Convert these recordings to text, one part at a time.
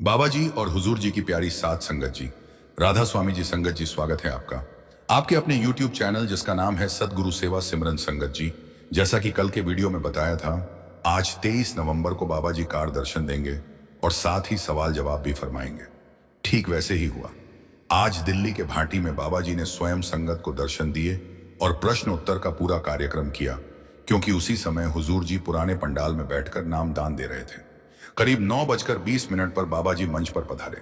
बाबा जी और हुजूर जी की प्यारी सात संगत जी, राधा स्वामी जी संगत जी, स्वागत है आपका आपके अपने YouTube चैनल जिसका नाम है सतगुरु सेवा सिमरन संगत जी। जैसा कि कल के वीडियो में बताया था, आज 23 नवंबर को बाबा जी कार दर्शन देंगे और साथ ही सवाल जवाब भी फरमाएंगे। ठीक वैसे ही हुआ। आज दिल्ली के भाटी में बाबा जी ने स्वयं संगत को दर्शन दिए और प्रश्न उत्तर का पूरा कार्यक्रम किया, क्योंकि उसी समय हुजूर जी पुराने पंडाल में बैठकर नामदान दे रहे थे। करीब 9:20 पर बाबा जी मंच पर पधारे।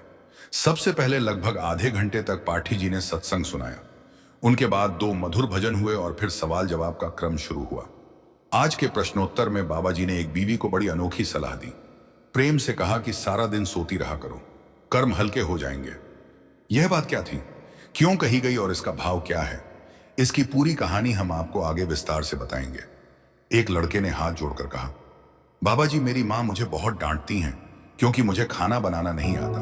सबसे पहले लगभग आधे घंटे तक पाठी जी ने सत्संग सुनाया। उनके बाद दो मधुर भजन हुए और फिर सवाल जवाब का क्रम शुरू हुआ। आज के प्रश्नोत्तर में बाबा जी ने एक बीवी को बड़ी अनोखी सलाह दी। प्रेम से कहा कि सारा दिन सोती रहा करो, कर्म हल्के हो जाएंगे। यह बात क्या थी, क्यों कही गई और इसका भाव क्या है, इसकी पूरी कहानी हम आपको आगे विस्तार से बताएंगे। एक लड़के ने हाथ जोड़कर कहा, बाबा जी मेरी माँ मुझे बहुत डांटती हैं क्योंकि मुझे खाना बनाना नहीं आता।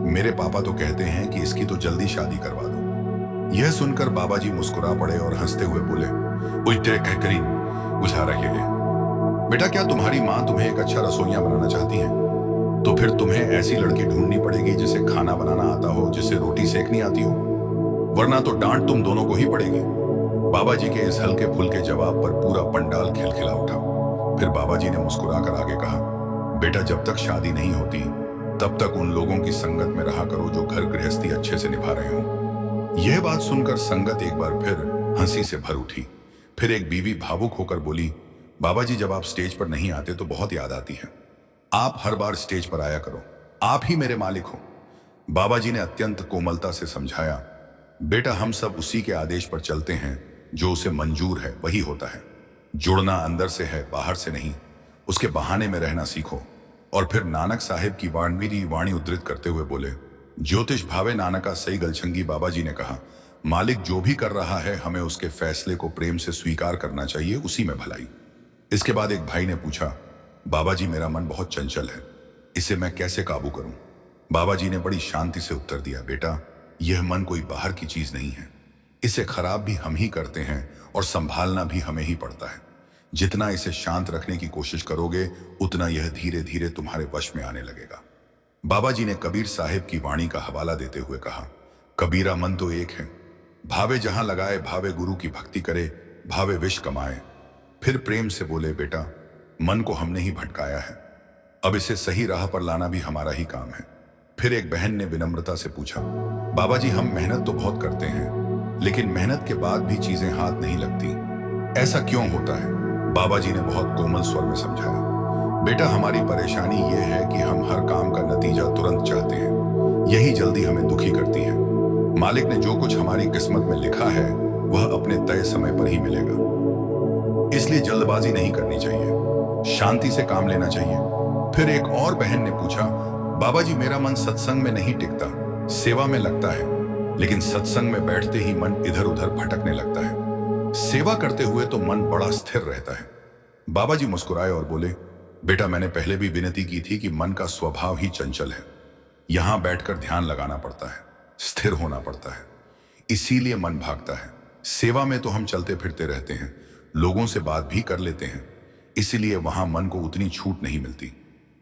मेरे पापा तो कहते हैं कि इसकी तो जल्दी शादी करवा दो। यह सुनकर बाबा जी मुस्कुरा पड़े और हंसते हुए बोले, उल्टे कहकरी बुझा रहे हैं। बेटा, क्या तुम्हारी माँ तुम्हें एक अच्छा रसोइया बनाना चाहती है? तो फिर तुम्हें ऐसी लड़की ढूंढनी पड़ेगी जिसे खाना बनाना आता हो, जिसे रोटी सेकनी आती हो, वरना तो डांट तुम दोनों को ही पड़ेगी। बाबा जी के इस हल्के फुल्के जवाब पर पूरा पंडाल खिलखिला उठा। फिर बाबा जी ने मुस्कुराकर आगे कहा, बेटा जब तक शादी नहीं होती तब तक उन लोगों की संगत में रहा करो जो घर गृहस्थी अच्छे से निभा रहे हो। यह बात सुनकर संगत एक बार फिर हंसी से भर उठी। फिर एक बीवी भावुक होकर बोली, बाबा जी जब आप स्टेज पर नहीं आते तो बहुत याद आती है। आप हर बार स्टेज पर आया करो, आप ही मेरे मालिक हो। बाबा जी ने अत्यंत कोमलता से समझाया, बेटा हम सब उसी के आदेश पर चलते हैं, जो उसे मंजूर है वही होता है। जुड़ना अंदर से है, बाहर से नहीं। उसके बहाने में रहना सीखो। और फिर नानक साहिब की वाणी उद्धृत करते हुए बोले, ज्योतिष भावे नानका सही गलछंगी। बाबा जी ने कहा, मालिक जो भी कर रहा है हमें उसके फैसले को प्रेम से स्वीकार करना चाहिए, उसी में भलाई। इसके बाद एक भाई ने पूछा, बाबा जी मेरा मन बहुत चंचल है, इसे मैं कैसे काबू करूं? बाबा जी ने बड़ी शांति से उत्तर दिया, बेटा यह मन कोई बाहर की चीज नहीं है, इसे खराब भी हम ही करते हैं और संभालना भी हमें ही पड़ता है। जितना इसे शांत रखने की कोशिश करोगे उतना यह धीरे धीरे तुम्हारे वश में आने लगेगा। बाबा जी ने कबीर साहिब की वाणी का हवाला देते हुए कहा, कबीरा मन तो एक है, भावे जहां लगाए, भावे गुरु की भक्ति करे, भावे विष कमाए। फिर प्रेम से बोले, बेटा मन को हमने ही भटकाया है, अब इसे सही राह पर लाना भी हमारा ही काम है। फिर एक बहन ने विनम्रता से पूछा, बाबा जी हम मेहनत तो बहुत करते हैं, लेकिन मेहनत के बाद भी चीजें हाथ नहीं लगती, ऐसा क्यों होता है? बाबा जी ने बहुत कोमल स्वर में समझाया, बेटा हमारी परेशानी यह है कि हम हर काम का नतीजा तुरंत चाहते हैं, यही जल्दी हमें दुखी करती है। मालिक ने जो कुछ हमारी किस्मत में लिखा है वह अपने तय समय पर ही मिलेगा, इसलिए जल्दबाजी नहीं करनी चाहिए, शांति से काम लेना चाहिए। फिर एक और बहन ने पूछा, बाबा जी मेरा मन सत्संग में नहीं टिकता, सेवा में लगता है, लेकिन सत्संग में बैठते ही मन इधर उधर भटकने लगता है, सेवा करते हुए तो मन बड़ा स्थिर रहता है। बाबा जी मुस्कुराए और बोले, बेटा मैंने पहले भी विनती की थी कि मन का स्वभाव ही चंचल है, यहां बैठकर ध्यान लगाना पड़ता है, स्थिर होना पड़ता है, इसीलिए मन भागता है। सेवा में तो हम चलते फिरते रहते हैं, लोगों से बात भी कर लेते हैं, इसीलिए वहां मन को उतनी छूट नहीं मिलती।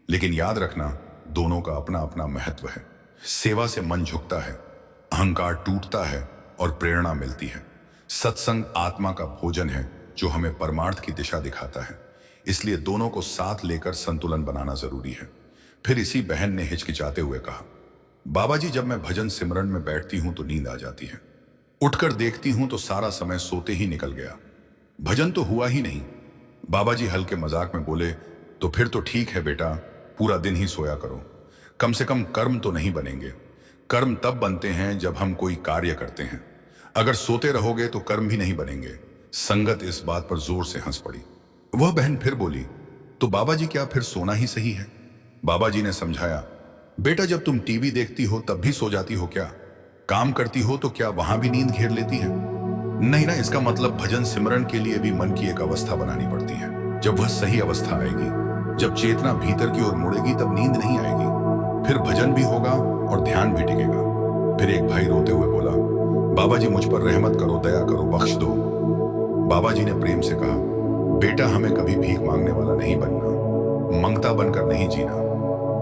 लेकिन याद रखना, दोनों का अपना अपना महत्व है। सेवा से मन झुकता है, अहंकार टूटता है और प्रेरणा मिलती है। सत्संग आत्मा का भोजन है जो हमें परमार्थ की दिशा दिखाता है, इसलिए दोनों को साथ लेकर संतुलन बनाना जरूरी है। फिर इसी बहन ने हिचकिचाते हुए कहा, बाबा जी जब मैं भजन सिमरन में बैठती हूं तो नींद आ जाती है, उठकर देखती हूं तो सारा समय सोते ही निकल गया, भजन तो हुआ ही नहीं। बाबा जी हल्के मजाक में बोले, तो फिर तो ठीक है बेटा, पूरा दिन ही सोया करो, कम से कम कर्म तो नहीं बनेंगे। कर्म तब बनते हैं जब हम कोई कार्य करते हैं, अगर सोते रहोगे तो कर्म भी नहीं बनेंगे। संगत इस बात पर जोर से हंस पड़ी। वह बहन फिर बोली, तो बाबा जी क्या फिर सोना ही सही है? बाबा जी ने समझाया, बेटा जब तुम टीवी देखती हो तब भी सो जाती हो क्या? काम करती हो तो क्या वहां भी नींद घेर लेती है? नहीं ना, इसका मतलब भजन सिमरन के लिए भी मन की एक अवस्था बनानी पड़ती है। जब वह सही अवस्था आएगी, जब चेतना भीतर की ओर मुड़ेगी, तब नींद नहीं आएगी, फिर भजन भी होगा और ध्यान भी टिकेगा। फिर एक भाई रोते हुए बोला, बाबा जी मुझ पर रहमत करो, दया करो, बख्श दो। बाबा जी ने प्रेम से कहा, बेटा हमें कभी भीख मांगने वाला नहीं बनना, मंगता बनकर नहीं जीना।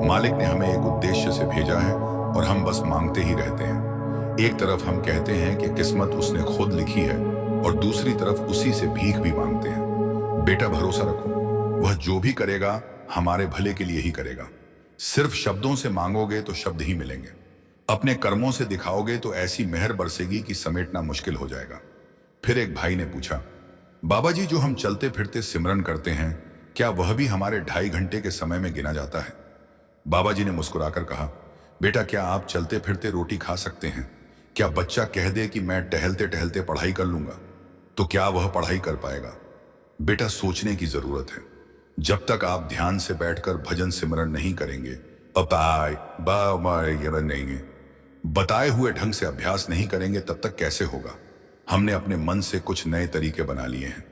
मालिक ने हमें एक उद्देश्य से भेजा है और हम बस मांगते ही रहते हैं। एक तरफ हम कहते हैं कि किस्मत उसने खुद लिखी है और दूसरी तरफ उसी से भीख भी मांगते हैं। बेटा भरोसा रखो, वह जो भी करेगा हमारे भले के लिए ही करेगा। सिर्फ शब्दों से मांगोगे तो शब्द ही मिलेंगे, अपने कर्मों से दिखाओगे तो ऐसी मेहर बरसेगी कि समेटना मुश्किल हो जाएगा। फिर एक भाई ने पूछा, बाबा जी जो हम चलते फिरते सिमरन करते हैं, क्या वह भी हमारे 2.5 घंटे के समय में गिना जाता है? बाबा जी ने मुस्कुराकर कहा, बेटा क्या आप चलते फिरते रोटी खा सकते हैं? क्या बच्चा कह दे कि मैं टहलते टहलते पढ़ाई कर लूंगा, तो क्या वह पढ़ाई कर पाएगा? बेटा सोचने की जरूरत है। जब तक आप ध्यान से बैठकर भजन सिमरन नहीं करेंगे, नहीं बताए हुए ढंग से अभ्यास नहीं करेंगे, तब तक कैसे होगा? हमने अपने मन से कुछ नए तरीके बना लिए हैं,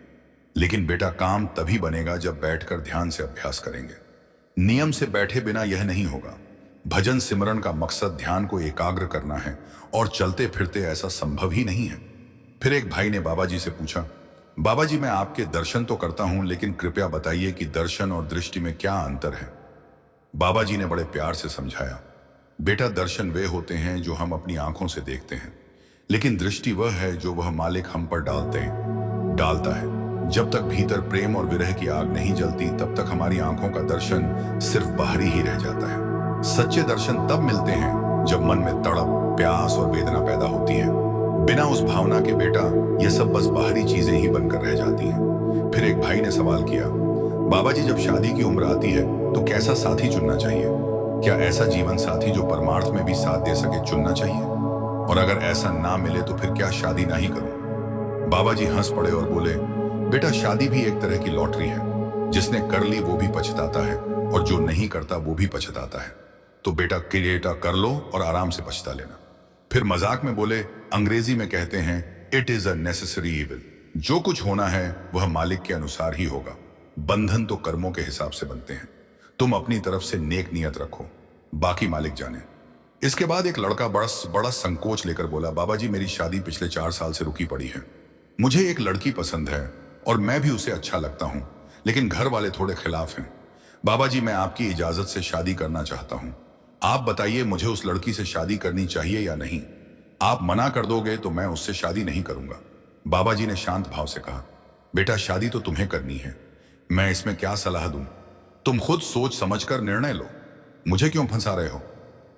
लेकिन बेटा काम तभी बनेगा जब बैठकर ध्यान से अभ्यास करेंगे। नियम से बैठे बिना यह नहीं होगा। भजन सिमरन का मकसद ध्यान को एकाग्र करना है और चलते फिरते ऐसा संभव ही नहीं है। फिर एक भाई ने बाबा जी से पूछा, बाबा जी मैं आपके दर्शन तो करता हूं, लेकिन कृपया बताइए कि दर्शन और दृष्टि में क्या अंतर है? बाबा जी ने बड़े प्यार से समझाया, बेटा दर्शन वे होते हैं जो हम अपनी आंखों से देखते हैं, लेकिन दृष्टि वह है जो वह मालिक हम पर डालता है। जब तक भीतर प्रेम और विरह की आग नहीं जलती, तब तक हमारी आंखों का दर्शन सिर्फ बाहरी ही रह जाता है। सच्चे दर्शन तब मिलते हैं जब मन में तड़प, प्यास और वेदना पैदा होती है। बिना उस भावना के बेटा ये सब बस बाहरी चीजें ही बनकर रह जाती हैं। फिर एक भाई ने सवाल किया, बाबा जी जब शादी की उम्र आती है तो कैसा साथी चुनना चाहिए? क्या ऐसा जीवन साथी जो परमार्थ में भी साथ दे सके चुनना चाहिए? और अगर ऐसा ना मिले तो फिर क्या शादी ना ही करूं? बाबा जी हंस पड़े और बोले, बेटा शादी भी एक तरह की लॉटरी है। जिसने कर ली वो भी पछताता है और जो नहीं करता वो भी पछताता है। तो बेटा क्रिएटा कर लो और आराम से पछता लेना। फिर मजाक में बोले, अंग्रेजी में कहते हैं it is a necessary evil. जो कुछ होना है वह मालिक के अनुसार ही होगा। बंधन तो कर्मों के हिसाब से बनते हैं। तुम अपनी तरफ से नेक नियत रखो, बाकी मालिक जाने। इसके बाद एक लड़का बड़ा संकोच लेकर बोला, बाबा जी मेरी शादी पिछले 4 साल से रुकी पड़ी है। मुझे एक लड़की पसंद है और मैं भी उसे अच्छा लगता हूं, लेकिन घर वाले थोड़े खिलाफ हैं। बाबा जी मैं आपकी इजाजत से शादी करना चाहता हूं। आप बताइए मुझे उस लड़की से शादी करनी चाहिए या नहीं? आप मना कर दोगे तो मैं उससे शादी नहीं करूंगा। बाबा जी ने शांत भाव से कहा, बेटा शादी तो तुम्हें करनी है, मैं इसमें क्या सलाह दूं? तुम खुद सोच समझकर निर्णय लो, मुझे क्यों फंसा रहे हो?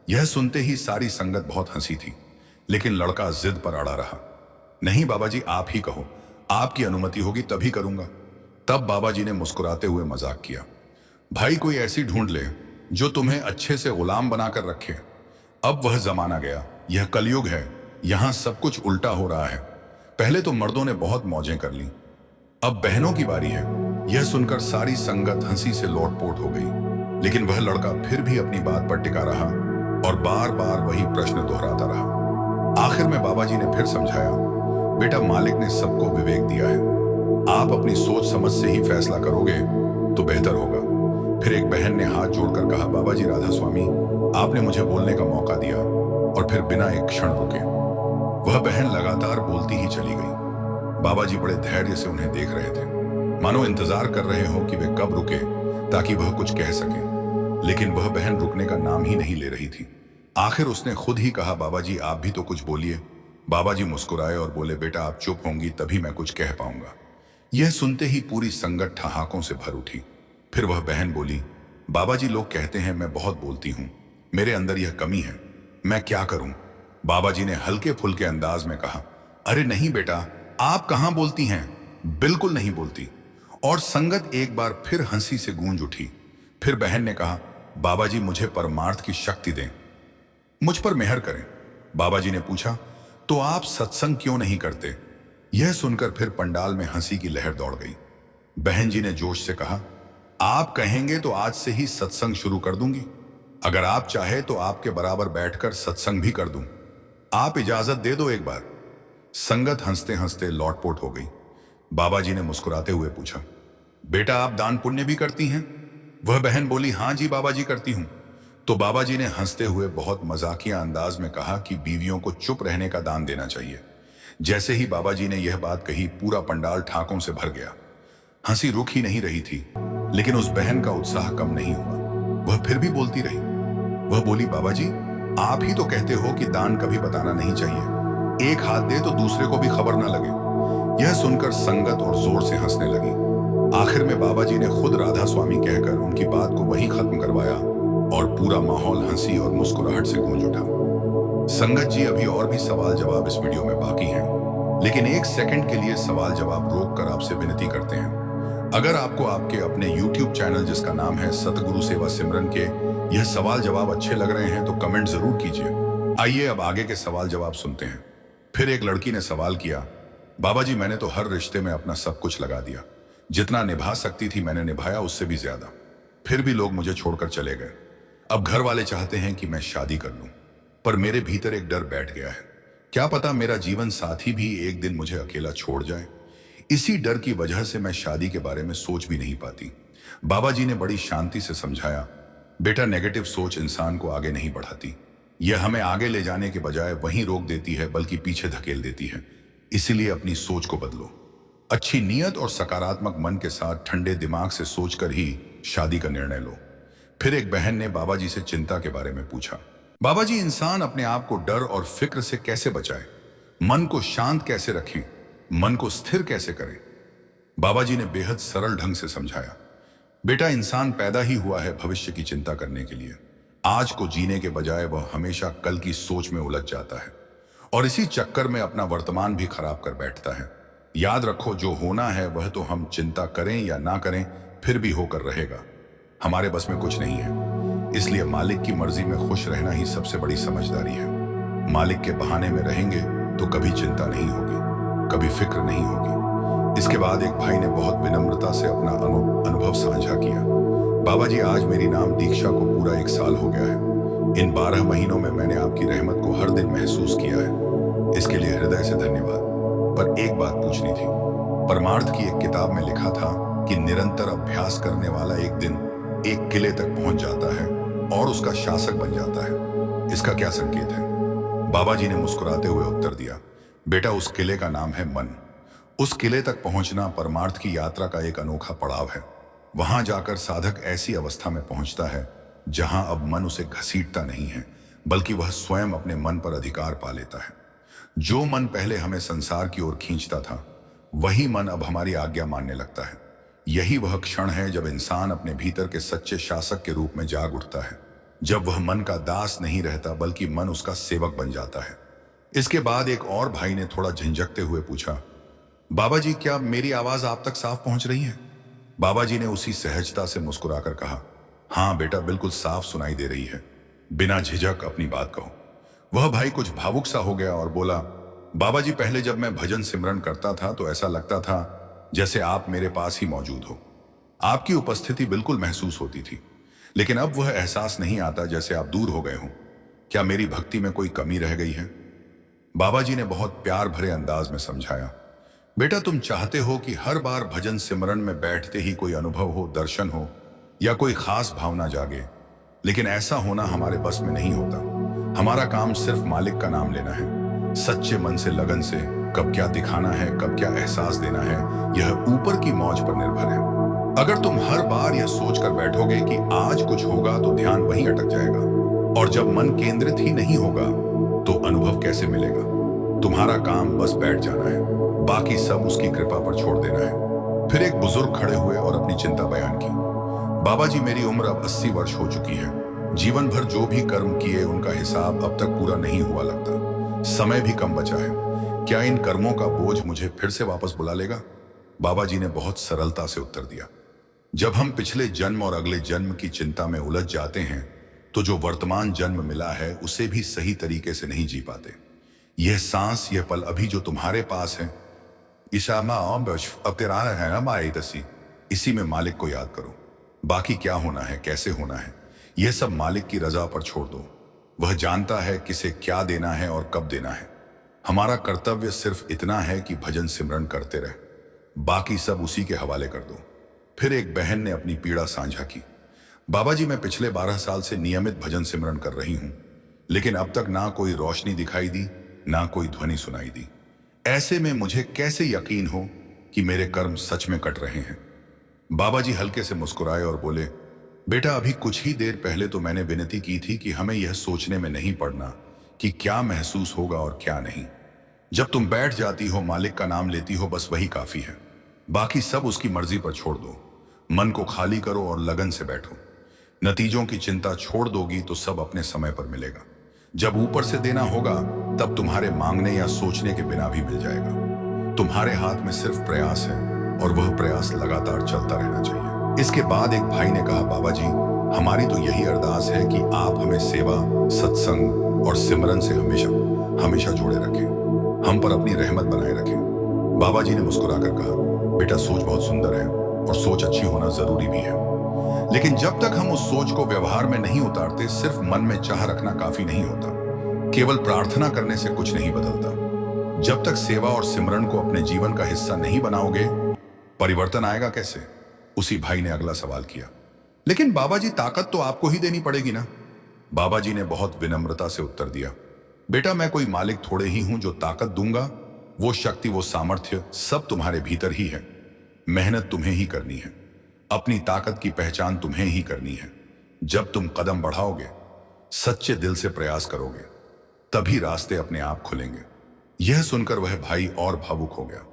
यह सुनते ही सारी संगत बहुत हंसी थी, लेकिन लड़का जिद पर अड़ा रहा। नहीं बाबा जी आप ही कहो, आपकी अनुमति होगी तभी करूंगा। तब बाबा जी ने मुस्कुराते हुए मजाक किया, भाई कोई ऐसी ढूंढ ले जो तुम्हें अच्छे से गुलाम बनाकर रखे। अब वह जमाना गया, यह कलयुग है, यहां सब कुछ उल्टा हो रहा है। पहले तो मर्दों ने बहुत मौजें कर ली, अब बहनों की बारी है। यह सुनकर सारी संगत हंसी से लोटपोट हो गई, लेकिन वह लड़का फिर भी अपनी बात पर टिका रहा और बार बार वही प्रश्न दोहराता रहा। आखिर में बाबा जी ने फिर समझाया, बेटा मालिक ने सबको विवेक दिया है, आप अपनी सोच समझ से ही फैसला करोगे तो बेहतर होगा। फिर एक बहन ने हाथ जोड़कर कहा, बाबा जी राधा स्वामी आपने मुझे बोलने का मौका दिया। और फिर बिना एक क्षण रुके वह बहन लगातार बोलती ही चली गई। बाबा जी बड़े धैर्य से उन्हें देख रहे थे, मानो इंतजार कर रहे हो कि वे कब रुके ताकि वह कुछ कह सके। लेकिन वह बहन रुकने का नाम ही नहीं ले रही थी। आखिर उसने खुद ही कहा, बाबा जी आप भी तो कुछ बोलिए। बाबा जी मुस्कुराए और बोले, बेटा आप चुप होंगी तभी मैं कुछ कह पाऊंगा। यह सुनते ही पूरी संगत ठहाकों से भर उठी। फिर वह बहन बोली, बाबा जी लोग कहते हैं मैं बहुत बोलती हूं, मेरे अंदर यह कमी है, मैं क्या करूं? बाबा जी ने हल्के फुल्के अंदाज में कहा, अरे नहीं बेटा आप कहां बोलती हैं, बिल्कुल नहीं बोलती। और संगत एक बार फिर हंसी से गूंज उठी। फिर बहन ने कहा, बाबा जी मुझे परमार्थ की शक्ति दें, मुझ पर मेहर करें। बाबा जी ने पूछा, तो आप सत्संग क्यों नहीं करते? यह सुनकर फिर पंडाल में हंसी की लहर दौड़ गई। बहन जी ने जोश से कहा, आप कहेंगे तो आज से ही सत्संग शुरू कर दूंगी। अगर आप चाहे तो आपके बराबर बैठकर सत्संग भी कर दूं। आप इजाजत दे दो एक बार। संगत हंसते हंसते लौटपोट हो गई। बाबा जी ने मुस्कुराते हुए पूछा, बेटा आप दान पुण्य भी करती हैं? वह बहन बोली, हाँ जी बाबा जी करती हूं। तो बाबा जी ने हंसते हुए बहुत मजाकिया अंदाज में कहा कि बीवियों को चुप रहने का दान देना चाहिए। जैसे ही बाबा जी ने यह बात कही, पूरा पंडाल ठाकों से भर गया। हंसी रुक ही नहीं रही थी, लेकिन उस बहन का उत्साह कम नहीं हुआ। वह फिर भी बोलती रही। वह बोली, बाबा जी, आप ही तो कहते हो कि दान कभी बताना नहीं चाहिए। एक हाथ दे तो दूसरे को भी खबर ना लगे। यह सुनकर संगत और जोर से हंसने लगी। आखिर में बाबा जी ने खुद राधा स्वामी कहकर उनकी बात को वहीं खत्म करवाया और पूरा माहौल हंसी और मुस्कुराहट से गूंज उठा। संगत जी, अभी और भी सवाल जवाब इस वीडियो में बाकी हैं, लेकिन एक सेकंड के लिए सवाल जवाब रोक कर आपसे विनती करते हैं। अगर आपको आपके अपने YouTube चैनल जिसका नाम है सतगुरु सेवा सिमरन के यह सवाल जवाब अच्छे लग रहे हैं तो कमेंट जरूर कीजिए। आइए अब आगे के सवाल जवाब सुनते हैं। फिर एक लड़की ने सवाल किया, बाबा जी, मैंने तो हर रिश्ते में अपना सब कुछ लगा दिया। जितना निभा सकती थी मैंने निभाया, उससे भी ज्यादा। फिर भी लोग मुझे छोड़कर चले गए। अब घर वाले चाहते हैं कि मैं शादी कर लूं, पर मेरे भीतर एक डर बैठ गया है। क्या पता मेरा जीवन साथी भी एक दिन मुझे अकेला छोड़ जाए। इसी डर की वजह से मैं शादी के बारे में सोच भी नहीं पाती। बाबा जी ने बड़ी शांति से समझाया, बेटा, नेगेटिव सोच इंसान को आगे नहीं बढ़ाती। यह हमें आगे ले जाने के बजाय वहीं रोक देती है, बल्कि पीछे धकेल देती है। इसीलिए अपनी सोच को बदलो। अच्छी नीयत और सकारात्मक मन के साथ ठंडे दिमाग से सोचकर ही शादी का निर्णय लो। फिर एक बहन ने बाबा जी से चिंता के बारे में पूछा, बाबा जी, इंसान अपने आप को डर और फिक्र से कैसे बचाए? मन को शांत कैसे रखें? मन को स्थिर कैसे करें? बाबा जी ने बेहद सरल ढंग से समझाया, बेटा, इंसान पैदा ही हुआ है भविष्य की चिंता करने के लिए। आज को जीने के बजाय वह हमेशा कल की सोच में उलझ जाता है और इसी चक्कर में अपना वर्तमान भी खराब कर बैठता है। याद रखो, जो होना है वह तो हम चिंता करें या ना करें फिर भी होकर रहेगा। हमारे बस में कुछ नहीं है, इसलिए मालिक की मर्जी में खुश रहना ही सबसे बड़ी समझदारी है। मालिक के बहाने में रहेंगे तो कभी चिंता नहीं होगी, कभी फिक्र नहीं होगी। इसके बाद एक भाई ने बहुत विनम्रता से अपना अनुभव साझा किया, बाबा जी, आज मेरी नाम दीक्षा को पूरा 1 साल हो गया है। इन 12 महीनों में मैंने आपकी रहमत को हर दिन महसूस किया है। इसके लिए हृदय से धन्यवाद। पर एक बात पूछनी थी। परमार्थ की एक किताब में लिखा था कि निरंतर अभ्यास करने वाला एक दिन एक किले तक पहुंच जाता है और उसका शासक बन जाता है। इसका क्या संकेत है? बाबा जी ने मुस्कुराते हुए उत्तर दिया, बेटा, उस किले का नाम है मन। उस किले तक पहुंचना परमार्थ की यात्रा का एक अनोखा पड़ाव है। वहां जाकर साधक ऐसी अवस्था में पहुंचता है जहां अब मन उसे घसीटता नहीं है, बल्कि वह स्वयं अपने मन पर अधिकार पा लेता है। जो मन पहले हमें संसार की ओर खींचता था, वही मन अब हमारी आज्ञा मानने लगता है। यही वह क्षण है जब इंसान अपने भीतर के सच्चे शासक के रूप में जाग उठता है, जब वह मन का दास नहीं रहता बल्कि मन उसका सेवक बन जाता है। इसके बाद एक और भाई ने थोड़ा झिंझकते हुए पूछा, बाबा जी, क्या मेरी आवाज आप तक साफ पहुंच रही है? बाबा जी ने उसी सहजता से मुस्कुराकर कहा, हाँ बेटा, बिल्कुल साफ सुनाई दे रही है। बिना झिझक अपनी बात कहो। वह भाई कुछ भावुक सा हो गया और बोला, बाबा जी, पहले जब मैं भजन सिमरन करता था तो ऐसा लगता था जैसे आप मेरे पास ही मौजूद हो। आपकी उपस्थिति बिल्कुल महसूस होती थी, लेकिन अब वह एहसास नहीं आता जैसे आप दूर हो गए हो। क्या मेरी भक्ति में कोई कमी रह गई है? बाबा जी ने बहुत प्यार भरे अंदाज में समझाया, बेटा, तुम चाहते हो कि हर बार भजन सिमरन में बैठते ही कोई अनुभव हो, दर्शन हो या कोई खास भावना जागे, लेकिन ऐसा होना हमारे बस में नहीं होता। हमारा काम सिर्फ मालिक का नाम लेना है, सच्चे मन से, लगन से। कब क्या दिखाना है, कब क्या एहसास देना है, यह ऊपर की मौज पर निर्भर है। अगर तुम हर बार यह सोचकर बैठोगे कि आज कुछ होगा तो ध्यान वहीं अटक जाएगा, और जब मन केंद्रित ही नहीं होगा तो अनुभव कैसे मिलेगा? तुम्हारा काम बस बैठ जाना है, बाकी सब उसकी कृपा पर छोड़ देना है। फिर एक बुजुर्ग खड़े हुए और अपनी चिंता बयान की, बाबा जी, मेरी उम्र अब 80 वर्ष हो चुकी है। जीवन भर जो भी कर्म किए उनका हिसाब अब तक पूरा नहीं हुआ लगता। समय भी कम बचा है। क्या इन कर्मों का बोझ मुझे फिर से वापस बुला लेगा? बाबा जी ने बहुत सरलता से उत्तर दिया, जब हम पिछले जन्म और अगले जन्म की चिंता में उलझ जाते हैं तो जो वर्तमान जन्म मिला है उसे भी सही तरीके से नहीं जी पाते। यह सांस, यह पल अभी जो तुम्हारे पास है, इसी में मालिक को याद करो। बाकी क्या होना है, कैसे होना है, यह सब मालिक की रजा पर छोड़ दो। वह जानता है किसे क्या देना है और कब देना है। हमारा कर्तव्य सिर्फ इतना है कि भजन सिमरन करते रहे, बाकी सब उसी के हवाले कर दो। फिर एक बहन ने अपनी पीड़ा साझा की, बाबा जी, मैं पिछले 12 साल से नियमित भजन सिमरन कर रही हूं, लेकिन अब तक ना कोई रोशनी दिखाई दी, ना कोई ध्वनि सुनाई दी। ऐसे में मुझे कैसे यकीन हो कि मेरे कर्म सच में कट रहे हैं? बाबा जी हल्के से मुस्कुराए और बोले, बेटा, अभी कुछ ही देर पहले तो मैंने विनती की थी कि हमें यह सोचने में नहीं पड़ना कि क्या महसूस होगा और क्या नहीं। जब तुम बैठ जाती हो, मालिक का नाम लेती हो, बस वही काफी है। बाकी सब उसकी मर्जी पर छोड़ दो। मन को खाली करो और लगन से बैठो। नतीजों की चिंता छोड़ दोगी तो सब अपने समय पर मिलेगा। जब ऊपर से देना होगा तब तुम्हारे मांगने या सोचने के बिना भी मिल जाएगा। तुम्हारे हाथ में सिर्फ प्रयास है और वह प्रयास लगातार चलता रहना चाहिए। इसके बाद एक भाई ने कहा, बाबा जी, हमारी तो यही अरदास है कि आप हमें सेवा, सत्संग और सिमरन से हमेशा हमेशा जोड़े रखें, हम पर अपनी रहमत बनाए रखें। बाबा जी ने मुस्कुराकर कहा, बेटा, सोच बहुत सुंदर है और सोच अच्छी होना जरूरी भी है, लेकिन जब तक हम उस सोच को व्यवहार में नहीं उतारते, सिर्फ मन में चाह रखना काफी नहीं होता। केवल प्रार्थना करने से कुछ नहीं बदलता। जब तक सेवा और सिमरन को अपने जीवन का हिस्सा नहीं बनाओगे, परिवर्तन आएगा कैसे? उसी भाई ने अगला सवाल किया। लेकिन बाबा जी, ताकत तो आपको ही देनी पड़ेगी ना? बाबा जी ने बहुत विनम्रता से उत्तर दिया, बेटा, मैं कोई मालिक थोड़े ही हूं जो ताकत दूंगा। वो शक्ति, वो सामर्थ्य सब तुम्हारे भीतर ही है। मेहनत तुम्हें ही करनी है। अपनी ताकत की पहचान तुम्हें ही करनी है। जब तुम कदम बढ़ाओगे, सच्चे दिल से प्रयास करोगे, तभी रास्ते अपने आप खुलेंगे। यह सुनकर वह भाई और भावुक हो गया।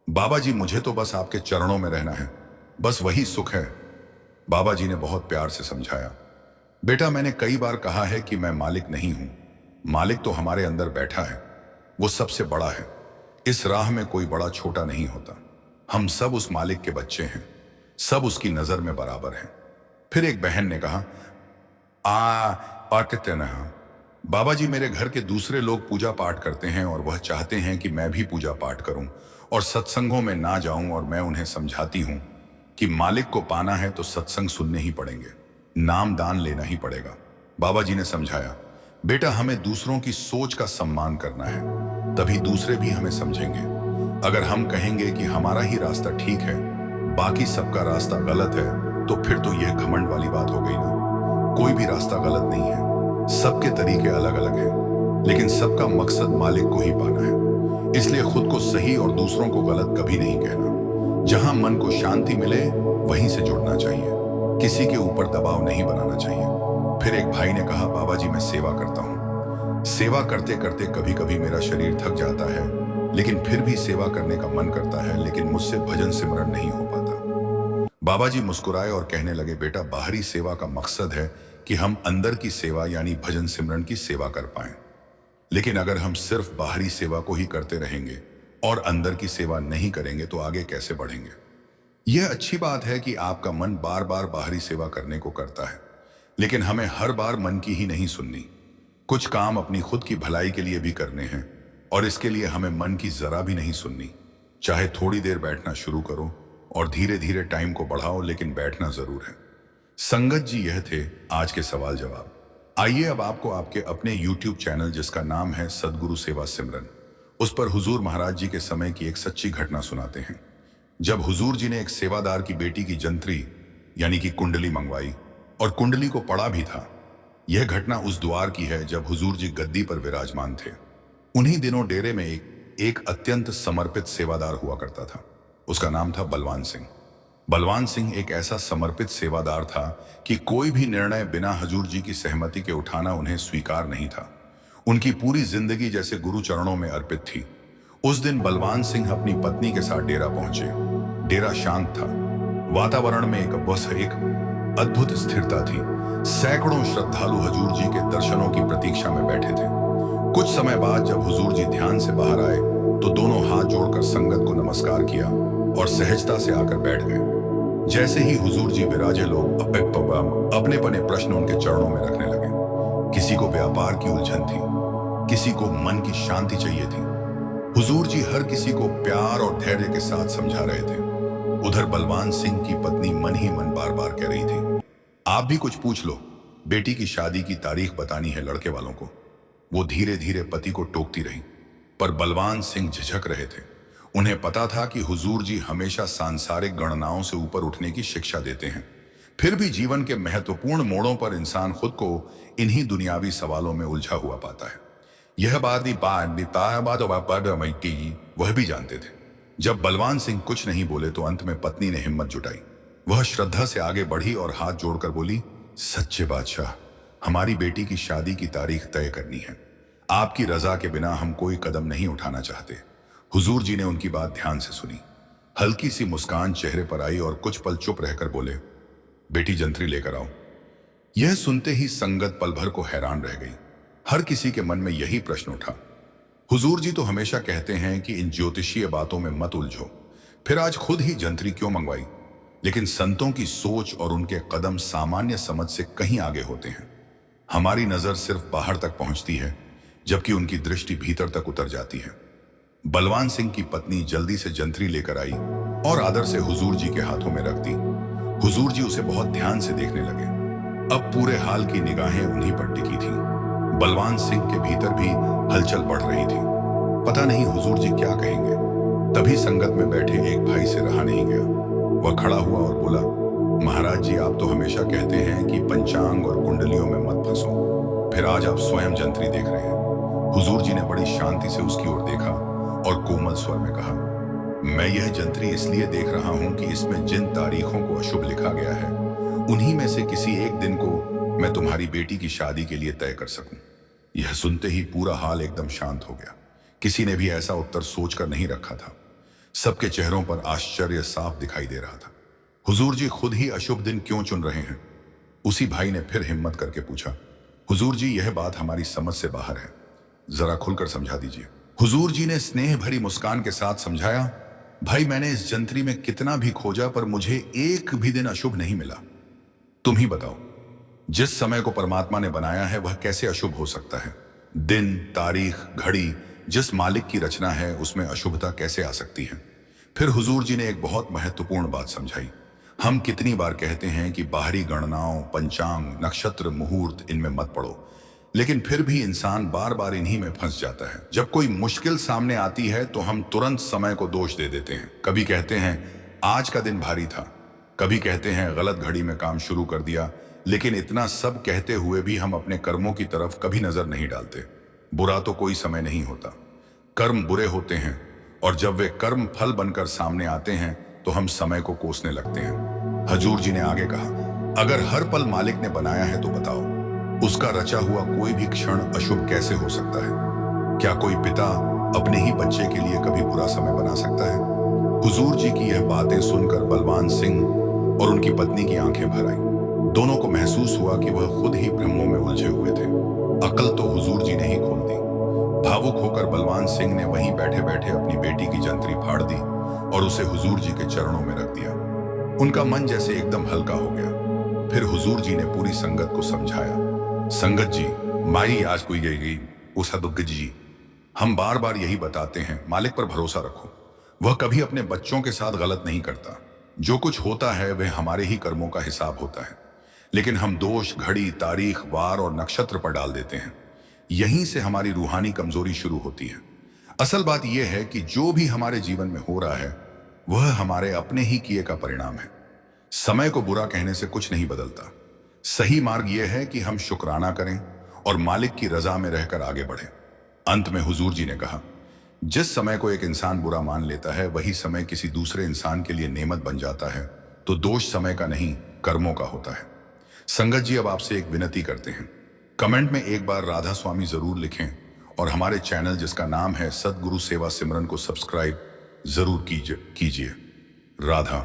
बाबा जी, मुझे तो बस आपके चरणों में रहना है, बस वही सुख है। बाबा जी ने बहुत प्यार से समझाया, बेटा, मैंने कई बार कहा है कि मैं मालिक नहीं हूं। मालिक तो हमारे अंदर बैठा है, वो सबसे बड़ा है। इस राह में कोई बड़ा छोटा नहीं होता। हम सब उस मालिक के बच्चे हैं, सब उसकी नजर में बराबर हैं। फिर एक बहन ने कहा, पाठते न बाबा जी, मेरे घर के दूसरे लोग पूजा पाठ करते हैं और वह चाहते हैं कि मैं भी पूजा पाठ करूं और सत्संगों में ना जाऊं, और मैं उन्हें समझाती हूं कि मालिक को पाना है तो सत्संग सुनने ही पड़ेंगे, नाम दान लेना ही पड़ेगा। बाबा जी ने समझाया, बेटा, हमें दूसरों की सोच का सम्मान करना है, तभी दूसरे भी हमें समझेंगे। अगर हम कहेंगे कि हमारा ही रास्ता ठीक है, बाकी सबका रास्ता गलत है, तो फिर तो यह घमंड वाली बात हो गई ना। कोई भी रास्ता गलत नहीं है, सबके तरीके अलग अलग हैं, लेकिन सबका मकसद मालिक को ही पाना है। इसलिए खुद को सही और दूसरों को गलत कभी नहीं कहना। जहां मन को शांति मिले वहीं से जुड़ना चाहिए, किसी के ऊपर दबाव नहीं बनाना चाहिए। फिर एक भाई ने कहा, बाबा जी, मैं सेवा करता हूं। सेवा करते करते कभी कभी मेरा शरीर थक जाता है, लेकिन फिर भी सेवा करने का मन करता है, लेकिन मुझसे भजन सिमरन नहीं हो पाता। बाबा जी मुस्कुराए और कहने लगे, बेटा, बाहरी सेवा का मकसद है कि हम अंदर की सेवा यानी भजन सिमरन की सेवा कर पाएं। लेकिन अगर हम सिर्फ बाहरी सेवा को ही करते रहेंगे और अंदर की सेवा नहीं करेंगे तो आगे कैसे बढ़ेंगे? यह अच्छी बात है कि आपका मन बार बार बाहरी सेवा करने को करता है, लेकिन हमें हर बार मन की ही नहीं सुननी। कुछ काम अपनी खुद की भलाई के लिए भी करने हैं, और इसके लिए हमें मन की जरा भी नहीं सुननी। चाहे थोड़ी देर बैठना शुरू करो और धीरे धीरे टाइम को बढ़ाओ, लेकिन बैठना जरूर है। संगत जी, यह थे आज के सवाल जवाब। आइए अब आपको आपके अपने YouTube चैनल, जिसका नाम है सदगुरु सेवा सिमरन, उस पर हुजूर महाराज जी के समय की एक सच्ची घटना सुनाते हैं। जब हुजूर जी ने एक सेवादार की बेटी की जंत्री यानी कि कुंडली मंगवाई और कुंडली को पढ़ा भी था। यह घटना उस द्वार की है जब हुजूर जी गद्दी पर विराजमान थे। उन्हीं दिनों डेरे में एक अत्यंत समर्पित सेवादार हुआ करता था। उसका नाम था बलवान सिंह। बलवान सिंह एक ऐसा समर्पित सेवादार था कि कोई भी निर्णय बिना हजूर जी की सहमति के उठाना उन्हें स्वीकार नहीं था। उनकी पूरी जिंदगी जैसे गुरु चरणों में अर्पित थी। उस दिन बलवान सिंह अपनी पत्नी के साथ डेरा पहुंचे। डेरा शांत था, वातावरण में एक अद्भुत स्थिरता थी। सैकड़ों श्रद्धालु हजूर जी के दर्शनों की प्रतीक्षा में बैठे थे। कुछ समय बाद जब हुजूर जी ध्यान से बाहर आए तो दोनों हाथ जोड़कर संगत को नमस्कार किया और सहजता से आकर बैठ गए। जैसे ही हुजूर जी विराजे, लोग अपने अपने प्रश्न उनके चरणों में रखने लगे। किसी को व्यापार की उलझन थी, किसी को मन की शांति चाहिए थी। हुजूर जी हर किसी को प्यार और धैर्य के साथ समझा रहे थे। उधर बलवान सिंह की पत्नी मन ही मन बार बार कह रही थी, आप भी कुछ पूछ लो, बेटी की शादी की तारीख बतानी है लड़के वालों को। वो धीरे धीरे पति को टोकती रही, पर बलवान सिंह झिझक रहे थे। उन्हें पता था कि हुजूर जी हमेशा सांसारिक गणनाओं से ऊपर उठने की शिक्षा देते हैं। फिर भी जीवन के महत्वपूर्ण मोड़ों पर इंसान खुद को इन्हीं दुनियावी सवालों में उलझा हुआ पाता है। यह बात वह भी जानते थे। जब बलवान सिंह कुछ नहीं बोले तो अंत में पत्नी ने हिम्मत जुटाई। वह श्रद्धा से आगे बढ़ी और हाथ जोड़कर बोली, सच्चे बादशाह, हमारी बेटी की शादी की तारीख तय करनी है। आपकी रजा के बिना हम कोई कदम नहीं उठाना चाहते। हुजूर जी ने उनकी बात ध्यान से सुनी। हल्की सी मुस्कान चेहरे पर आई और कुछ पल चुप रहकर बोले, बेटी जंतरी लेकर आओ। यह सुनते ही संगत पल भर को हैरान रह गई। हर किसी के मन में यही प्रश्न उठा। हुजूर जी तो हमेशा कहते हैं कि इन ज्योतिषीय बातों में मत उलझो, फिर आज खुद ही जंतरी क्यों मंगवाई? लेकिन संतों की सोच और उनके कदम सामान्य समझ से कहीं आगे होते हैं। हमारी नजर सिर्फ बाहर तक पहुंचती है, जबकि उनकी दृष्टि भीतर तक उतर जाती है। बलवान सिंह की पत्नी जल्दी से जंतरी लेकर आई और आदर से हुजूर जी के हाथों में रख दी। हुजूर जी उसे बहुत ध्यान से देखने लगे। अब पूरे हाल की निगाहें उन्हीं पर टिकी थीं। बलवान सिंह के भीतर भी हलचल बढ़ रही थी। पता नहीं हुजूर जी क्या कहेंगे। तभी संगत में बैठे एक भाई से रहा नहीं गया। वह खड़ा हुआ और बोला, महाराज जी, आप तो हमेशा कहते हैं कि पंचांग और कुंडलियों में मत फंसो, फिर आज आप स्वयं जंतरी देख रहे हैं। हुजूर जी ने बड़ी शांति से उसकी ओर देखा और कोमल स्वर में कहा, मैं यह जंतरी इसलिए देख रहा हूं कि इसमें जिन तारीखों को अशुभ लिखा गया है, उन्हीं में से किसी एक दिन को मैं तुम्हारी बेटी की शादी के लिए तय कर सकूं। यह सुनते ही पूरा हाल एकदम शांत हो गया। किसी ने भी ऐसा उत्तर सोचकर नहीं रखा था। सबके चेहरों पर आश्चर्य साफ दिखाई दे रहा था। हुजूर जी खुद ही अशुभ दिन क्यों चुन रहे हैं? उसी भाई ने फिर हिम्मत करके पूछा, हुजूर जी, यह बात हमारी समझ से बाहर है, जरा खुलकर समझा दीजिए। हुजूर जी ने स्नेह भरी मुस्कान के साथ समझाया, भाई, मैंने इस जंतरी में कितना भी खोजा पर मुझे एक भी दिन अशुभ नहीं मिला। तुम ही बताओ, जिस समय को परमात्मा ने बनाया है वह कैसे अशुभ हो सकता है? दिन, तारीख, घड़ी जिस मालिक की रचना है उसमें अशुभता कैसे आ सकती है? फिर हुजूर जी ने एक बहुत महत्वपूर्ण बात समझाई। हम कितनी बार कहते हैं कि बाहरी गणनाओं, पंचांग, नक्षत्र, मुहूर्त, इनमें मत पड़ो, लेकिन फिर भी इंसान बार बार इन्हीं में फंस जाता है। जब कोई मुश्किल सामने आती है तो हम तुरंत समय को दोष दे देते हैं। कभी कहते हैं आज का दिन भारी था, कभी कहते हैं गलत घड़ी में काम शुरू कर दिया, लेकिन इतना सब कहते हुए भी हम अपने कर्मों की तरफ कभी नजर नहीं डालते। बुरा तो कोई समय नहीं होता, कर्म बुरे होते हैं, और जब वे कर्म फल बनकर सामने आते हैं तो हम समय को कोसने लगते हैं। हुजूर जी ने आगे कहा, अगर हर पल मालिक ने बनाया है तो बताओ, उसका रचा हुआ कोई भी क्षण अशुभ कैसे हो सकता है? क्या कोई पिता अपने ही बच्चे के लिए कभी बुरा समय बना सकता है? हुजूर जी की यह बातें सुनकर बलवान सिंह और उनकी पत्नी की आंखें भर आईं। दोनों को महसूस हुआ कि वह खुद ही भ्रमों में उलझे हुए थे। अकल तो हुजूर जी ने ही खोल दी। भावुक होकर बलवान सिंह ने वहीं बैठे बैठे अपनी बेटी की जंतरी फाड़ दी और उसे हुजूर जी के चरणों में रख दिया। उनका मन जैसे एकदम हल्का हो गया। फिर हुजूर जी ने पूरी संगत को समझाया, संगत जी, माई आज कोई गई उस दुग्गज जी, हम बार बार यही बताते हैं, मालिक पर भरोसा रखो। वह कभी अपने बच्चों के साथ गलत नहीं करता। जो कुछ होता है वह हमारे ही कर्मों का हिसाब होता है, लेकिन हम दोष घड़ी, तारीख, वार और नक्षत्र पर डाल देते हैं। यहीं से हमारी रूहानी कमजोरी शुरू होती है। असल बात यह है कि जो भी हमारे जीवन में हो रहा है वह हमारे अपने ही किए का परिणाम है। समय को बुरा कहने से कुछ नहीं बदलता। सही मार्ग यह है कि हम शुक्राना करें और मालिक की रजा में रहकर आगे बढ़ें। अंत में हुजूर जी ने कहा, जिस समय को एक इंसान बुरा मान लेता है वही समय किसी दूसरे इंसान के लिए नेमत बन जाता है, तो दोष समय का नहीं, कर्मों का होता है। संगत जी, अब आपसे एक विनती करते हैं, कमेंट में एक बार राधा स्वामी जरूर लिखें और हमारे चैनल जिसका नाम है सदगुरु सेवा सिमरन को सब्सक्राइब जरूर कीजिए। राधा।